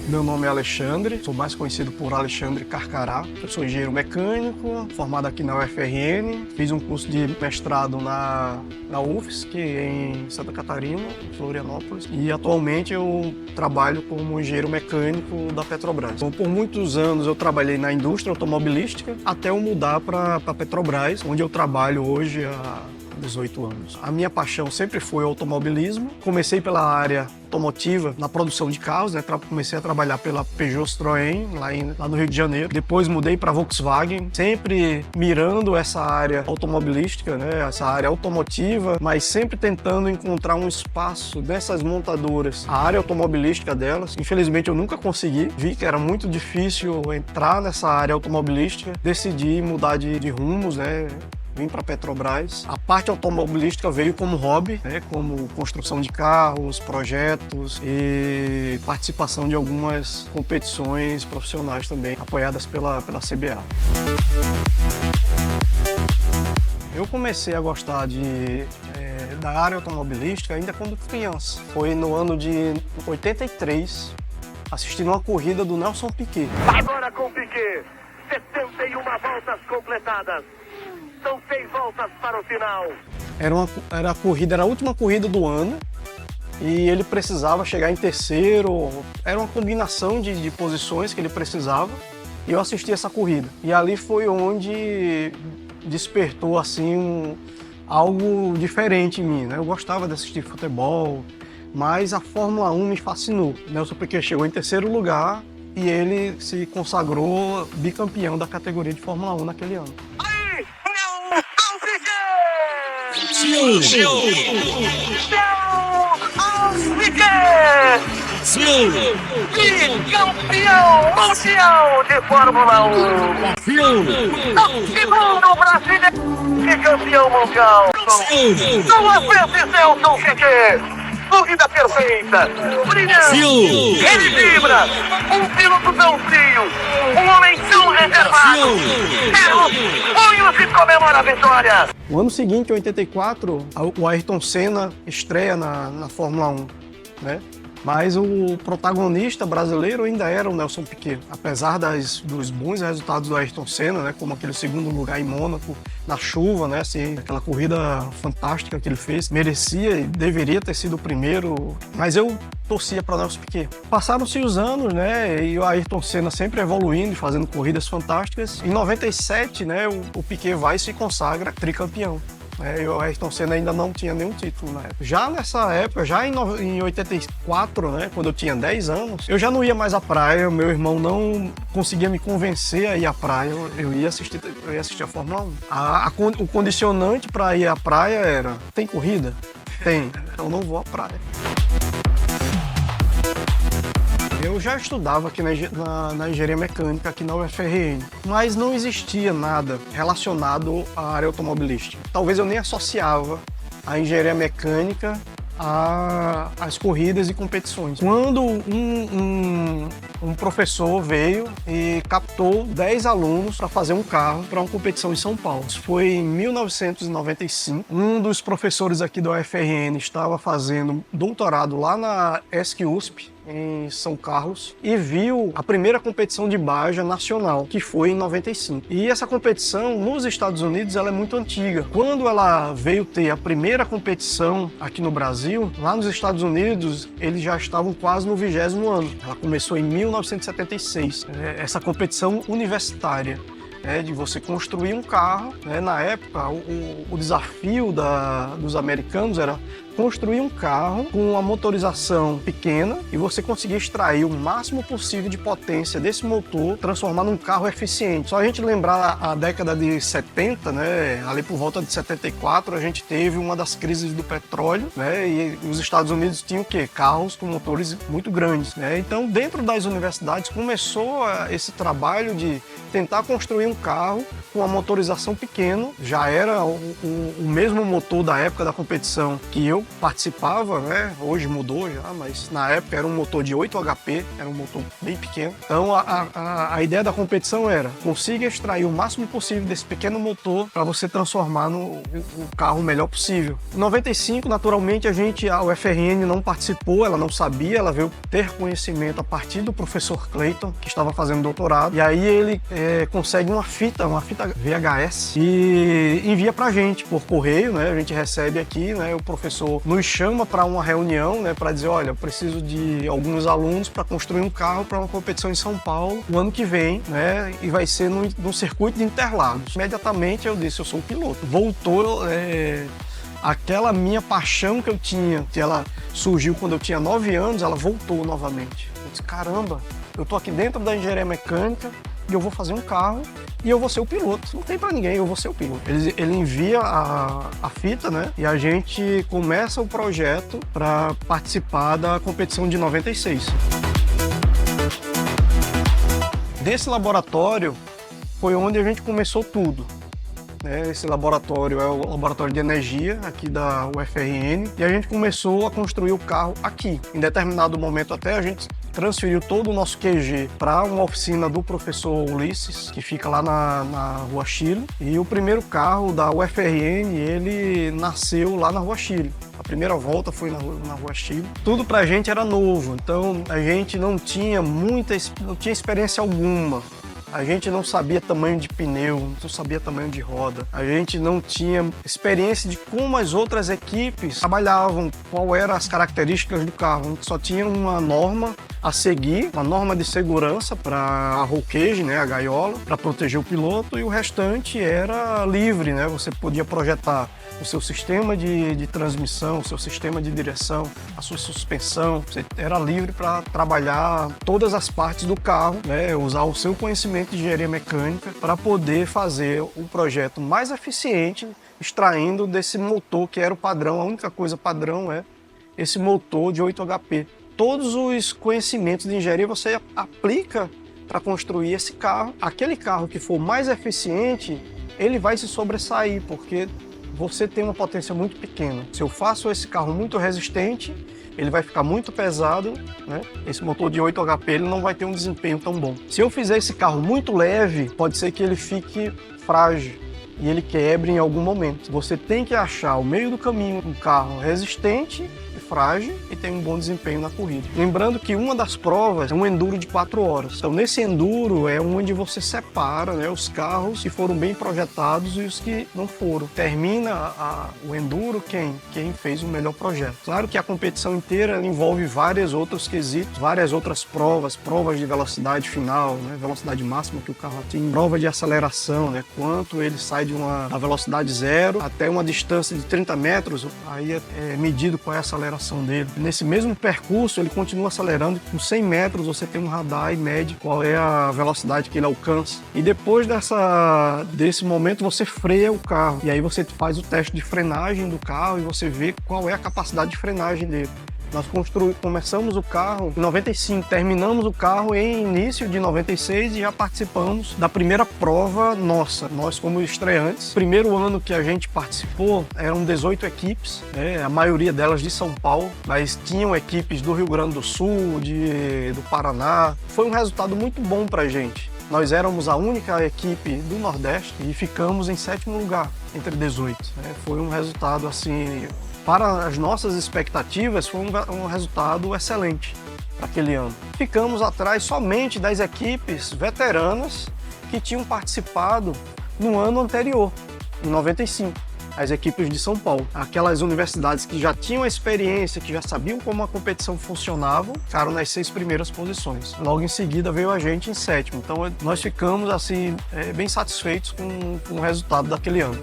Meu nome é Alexandre, sou mais conhecido por Alexandre Carcará. Eu sou engenheiro mecânico, formado aqui na UFRN. Fiz um curso de mestrado na UFSC, em Santa Catarina, Florianópolis. E atualmente eu trabalho como engenheiro mecânico da Petrobras. Então, por muitos anos eu trabalhei na indústria automobilística até eu mudar para a Petrobras, onde eu trabalho hoje há 18 anos. A minha paixão sempre foi o automobilismo. Comecei pela área automotiva, na produção de carros, né? Comecei a trabalhar pela Peugeot Citroën, lá no Rio de Janeiro. Depois mudei para Volkswagen, sempre mirando essa área automobilística, né? Essa área automotiva, mas sempre tentando encontrar um espaço dessas montadoras, a área automobilística delas. Infelizmente eu nunca consegui, vi que era muito difícil entrar nessa área automobilística, decidi mudar de rumos, né? Vim para a Petrobras. A parte automobilística veio como hobby, né, como construção de carros, projetos e participação de algumas competições profissionais também, apoiadas pela CBA. Eu comecei a gostar da área automobilística ainda quando criança. Foi no ano de 83, assistindo uma corrida do Nelson Piquet. Agora com Piquet, 71 voltas completadas. São 6 voltas para o final. Era a última corrida do ano e ele precisava chegar em terceiro. Era uma combinação de posições que ele precisava e eu assisti essa corrida. E ali foi onde despertou assim algo diferente em mim, né? Eu gostava de assistir futebol, mas a Fórmula 1 me fascinou. Nelson Piquet chegou em terceiro lugar e ele se consagrou bicampeão da categoria de Fórmula 1 naquele ano. Campeão mundial de Fórmula 1. Segundo brasileiro e campeão mundial. Duas vezes Nelson Piquet. Corrida perfeita, brilhante, ele vibra, um piloto tão frio, um homem tão reservado. Punhos e comemora a vitória. No ano seguinte, em 84, o Ayrton Senna estreia na Fórmula 1, né? Mas o protagonista brasileiro ainda era o Nelson Piquet. Apesar dos bons resultados do Ayrton Senna, né, como aquele segundo lugar em Mônaco, na chuva, né, assim, aquela corrida fantástica que ele fez, merecia e deveria ter sido o primeiro, mas eu torcia para o Nelson Piquet. Passaram-se os anos, né, e o Ayrton Senna sempre evoluindo e fazendo corridas fantásticas. Em 97, né, o Piquet vai e se consagra tricampeão. E o Ayrton Senna ainda não tinha nenhum título na época. Já nessa época, já em 84, né, quando eu tinha 10 anos, eu já não ia mais à praia, meu irmão não conseguia me convencer a ir à praia, eu ia assistir a Fórmula 1. O condicionante para ir à praia era: tem corrida? Tem, então não vou à praia. Eu já estudava aqui na engenharia mecânica, aqui na UFRN, mas não existia nada relacionado à área automobilística. Talvez eu nem associava a engenharia mecânica às corridas e competições. Quando um professor veio e captou 10 alunos para fazer um carro para uma competição em São Paulo. Isso foi em 1995. Um dos professores aqui da UFRN estava fazendo doutorado lá na ESC-USP, em São Carlos, e viu a primeira competição de Baja nacional, que foi em 95. E essa competição, nos Estados Unidos, ela é muito antiga. Quando ela veio ter a primeira competição aqui no Brasil, lá nos Estados Unidos, eles já estavam quase no 20º ano. Ela começou em 1976. Essa competição universitária. De você construir um carro, né? Na época, o desafio dos americanos era construir um carro com uma motorização pequena e você conseguir extrair o máximo possível de potência desse motor, transformar num carro eficiente. Só a gente lembrar a década de 70, né? Ali por volta de 74, a gente teve uma das crises do petróleo, né? E os Estados Unidos tinham o quê? Carros com motores muito grandes, né? Então, dentro das universidades, começou esse trabalho de tentar construir um carro com uma motorização pequena. Já era o mesmo motor da época da competição que eu participava, né? Hoje mudou já, mas na época era um motor de 8 HP, era um motor bem pequeno. Então a ideia da competição era: consiga extrair o máximo possível desse pequeno motor para você transformar no carro o melhor possível. Em 95, naturalmente, a UFRN não participou, ela não sabia, ela veio ter conhecimento a partir do professor Clayton, que estava fazendo doutorado, e aí ele consegue uma fita VHS e envia pra gente por correio, né? A gente recebe aqui, né? O professor nos chama para uma reunião, né? Para dizer: olha, eu preciso de alguns alunos para construir um carro para uma competição em São Paulo no ano que vem, né? E vai ser no circuito de Interlagos. Imediatamente eu disse: eu sou o piloto. Voltou aquela minha paixão que eu tinha, que ela surgiu quando eu tinha 9 anos, ela voltou novamente. Eu disse: caramba, eu tô aqui dentro da engenharia mecânica e eu vou fazer um carro e eu vou ser o piloto. Não tem pra ninguém, eu vou ser o piloto. Ele envia a fita, né? E a gente começa o projeto para participar da competição de 96. Desse laboratório foi onde a gente começou tudo. Esse laboratório é o laboratório de energia aqui da UFRN e a gente começou a construir o carro aqui. Em determinado momento até a gente transferiu todo o nosso QG para uma oficina do professor Ulisses, que fica lá na Rua Chile. E o primeiro carro da UFRN, ele nasceu lá na Rua Chile. A primeira volta foi na Rua Chile. Tudo pra gente era novo, então a gente não tinha experiência alguma. A gente não sabia tamanho de pneu, não sabia tamanho de roda. A gente não tinha experiência de como as outras equipes trabalhavam, qual eram as características do carro. A gente só tinha uma norma a seguir, uma norma de segurança para a roll cage, né, a gaiola, para proteger o piloto, e o restante era livre, né? Você podia projetar o seu sistema de transmissão, o seu sistema de direção, a sua suspensão. Você era livre para trabalhar todas as partes do carro, né? Usar o seu conhecimento de engenharia mecânica para poder fazer o projeto mais eficiente, extraindo desse motor que era o padrão. A única coisa padrão é esse motor de 8 HP. Todos os conhecimentos de engenharia você aplica para construir esse carro. Aquele carro que for mais eficiente, ele vai se sobressair, porque você tem uma potência muito pequena. Se eu faço esse carro muito resistente, ele vai ficar muito pesado, né? Esse motor de 8 HP ele não vai ter um desempenho tão bom. Se eu fizer esse carro muito leve, pode ser que ele fique frágil e ele quebre em algum momento. Você tem que achar ao meio do caminho um carro resistente e frágil e tem um bom desempenho na corrida. Lembrando que uma das provas é um enduro de 4 horas. Então nesse enduro é onde você separa, né, os carros que foram bem projetados e os que não foram. Termina o enduro quem fez o melhor projeto. Claro que a competição inteira envolve vários outros quesitos, várias outras provas de velocidade final, né, velocidade máxima que o carro atinge, prova de aceleração, né, quanto ele sai da velocidade zero até uma distância de 30 metros, aí é medido qual é a aceleração dele. Nesse mesmo percurso, ele continua acelerando, com 100 metros você tem um radar e mede qual é a velocidade que ele alcança. E depois desse momento você freia o carro, e aí você faz o teste de frenagem do carro e você vê qual é a capacidade de frenagem dele. Nós começamos o carro em 95, terminamos o carro em início de 96 e já participamos da primeira prova nossa. Nós como estreantes. Primeiro ano que a gente participou eram 18 equipes, né? A maioria delas de São Paulo, mas tinham equipes do Rio Grande do Sul, do Paraná. Foi um resultado muito bom pra gente. Nós éramos a única equipe do Nordeste e ficamos em 7º lugar entre 18. Foi um resultado assim, para as nossas expectativas, foi um resultado excelente para aquele ano. Ficamos atrás somente das equipes veteranas que tinham participado no ano anterior, em 95. As equipes de São Paulo. Aquelas universidades que já tinham experiência, que já sabiam como a competição funcionava, ficaram nas 6 primeiras posições. Logo em seguida veio a gente em 7º. Então nós ficamos assim, bem satisfeitos com o resultado daquele ano.